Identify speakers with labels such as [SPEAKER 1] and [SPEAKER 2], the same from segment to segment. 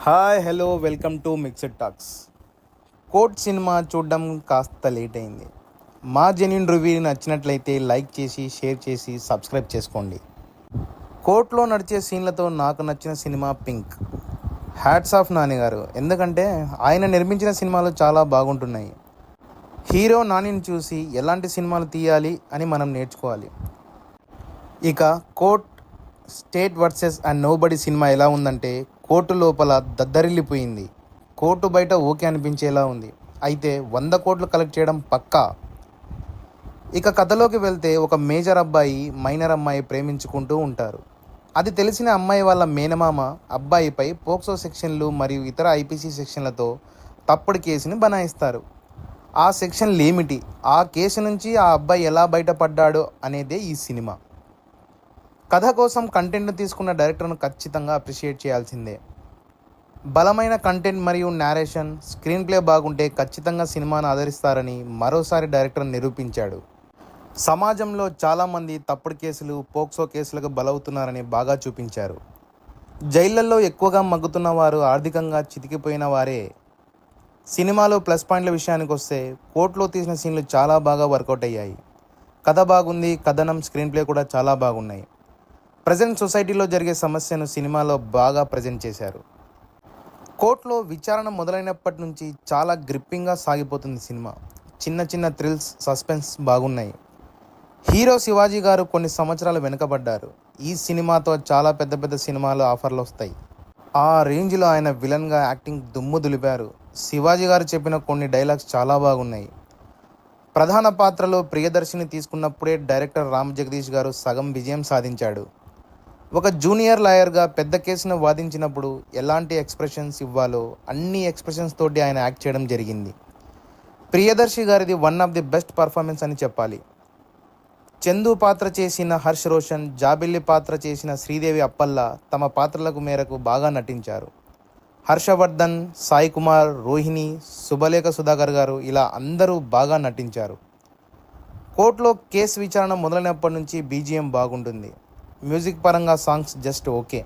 [SPEAKER 1] Hi hello welcome to mixed talks. Court cinema చూడడం కాస్త late అయింది. మా జెన్యున్ రివ్యూ నచ్చినట్లయితే లైక్ చేసి షేర్ చేసి సబ్స్క్రైబ్ చేసుకోండి. కోర్టులో నడిచే సీన్లతో నాకు నచ్చిన cinema pink. Hats off Nani గారు, ఎందుకంటే ఆయన నిర్మించిన సినిమాలు చాలా బాగుంటున్నాయి. హీరో నానిని చూసి ఎలాంటి సినిమాలు తీయాలి అని మనం నేర్చుకోవాలి. ఇక court state versus and nobody cinema ఎలా ఉందంటే కోర్టు లోపల దద్దరిల్లిపోయింది. కోర్టు బయట ఓకే అనిపించేలా ఉంది. అయితే 100 కోట్లు కలెక్ట్ చేయడం పక్కా. ఇక కథలోకి వెళ్తే ఒక మేజర్ అబ్బాయి మైనర్ అమ్మాయి ప్రేమించుకుంటూ ఉంటారు. అది తెలిసిన అమ్మాయి వాళ్ళ మేనమామ అబ్బాయిపై పోక్సో సెక్షన్లు మరియు ఇతర ఐపీసీ సెక్షన్లతో తప్పుడు కేసుని బనాయిస్తారు. ఆ సెక్షన్లు ఏమిటి, ఆ కేసు నుంచి ఆ అబ్బాయి ఎలా బయటపడ్డాడో అనేదే ఈ సినిమా. కథ కోసం కంటెంట్ను తీసుకున్న డైరెక్టర్ను ఖచ్చితంగా అప్రిషియేట్ చేయాల్సిందే. బలమైన కంటెంట్ మరియు నేరేషన్, స్క్రీన్ ప్లే బాగుంటే ఖచ్చితంగా సినిమాను ఆదరిస్తారని మరోసారి డైరెక్టర్ నిరూపించాడు. సమాజంలో చాలామంది తప్పుడు కేసులు, పోక్సో కేసులకు బలవుతున్నారని బాగా చూపించారు. జైళ్లలో ఎక్కువగా మగ్గుతున్న వారు ఆర్థికంగా చితికిపోయిన వారే. సినిమాలో ప్లస్ పాయింట్ల విషయానికి వస్తే కోర్టులో తీసిన సీన్లు చాలా బాగా వర్కౌట్ అయ్యాయి. కథ బాగుంది, కథనం, స్క్రీన్ ప్లే కూడా చాలా బాగున్నాయి. ప్రజెంట్ సొసైటీలో జరిగే సమస్యను సినిమాలో బాగా ప్రజెంట్ చేశారు. కోర్టులో విచారణ మొదలైనప్పటి నుంచి చాలా గ్రిప్పింగ్గా సాగిపోతుంది సినిమా. చిన్న చిన్న థ్రిల్స్, సస్పెన్స్ బాగున్నాయి. హీరో శివాజీ గారు కొన్ని సంవత్సరాలు వెనుకబడ్డారు. ఈ సినిమాతో చాలా పెద్ద పెద్ద సినిమాలు ఆఫర్లు వస్తాయి. ఆ రేంజ్లో ఆయన విలన్గా యాక్టింగ్ దుమ్ము దులిపారు. శివాజీ గారు చెప్పిన కొన్ని డైలాగ్స్ చాలా బాగున్నాయి. ప్రధాన పాత్రలో ప్రియదర్శిని తీసుకున్నప్పుడే డైరెక్టర్ రామ్ జగదీష్ గారు సగం విజయం సాధించాడు. ఒక జూనియర్ లాయర్గా పెద్ద కేసును వాదించినప్పుడు ఎలాంటి ఎక్స్ప్రెషన్స్ ఇవ్వాలో అన్ని ఎక్స్ప్రెషన్స్ తోటి ఆయన యాక్ట్ చేయడం జరిగింది. ప్రియదర్శి గారిది one of the best performance అని చెప్పాలి. చందు పాత్ర చేసిన హర్ష్ రోషన్, జాబిల్లి పాత్ర చేసిన శ్రీదేవి అప్పల్లా తమ పాత్రలకు మేరకు బాగా నటించారు. హర్షవర్ధన్, సాయి కుమార్, రోహిణి, శుభలేఖ సుధాకర్ గారు ఇలా అందరూ బాగా నటించారు. కోర్టులో కేసు విచారణ మొదలైనప్పటి నుంచి బీజిఎం బాగుంటుంది. మ్యూజిక్ పరంగా సాంగ్స్ జస్ట్ ఓకే.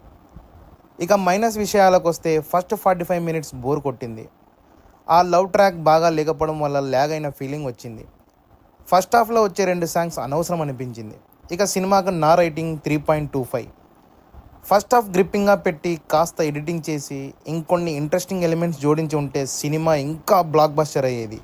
[SPEAKER 1] ఇక మైనస్ విషయాలకు వస్తే ఫస్ట్ 45 మినిట్స్ బోర్ కొట్టింది. ఆ లవ్ ట్రాక్ బాగా లేకపోవడం వల్ల ల్యాగ్ అయిన ఫీలింగ్ వచ్చింది. ఫస్ట్ హాఫ్లో వచ్చే 2 సాంగ్స్ అనవసరం అనిపించింది. ఇక సినిమాకు నా రేటింగ్ 3.25. ఫస్ట్ హాఫ్ గ్రిప్పింగ్గా పెట్టి కాస్త ఎడిటింగ్ చేసి ఇంకొన్ని ఇంట్రెస్టింగ్ ఎలిమెంట్స్ జోడించి ఉంటే సినిమా ఇంకా బ్లాక్ బస్టర్ అయ్యేది.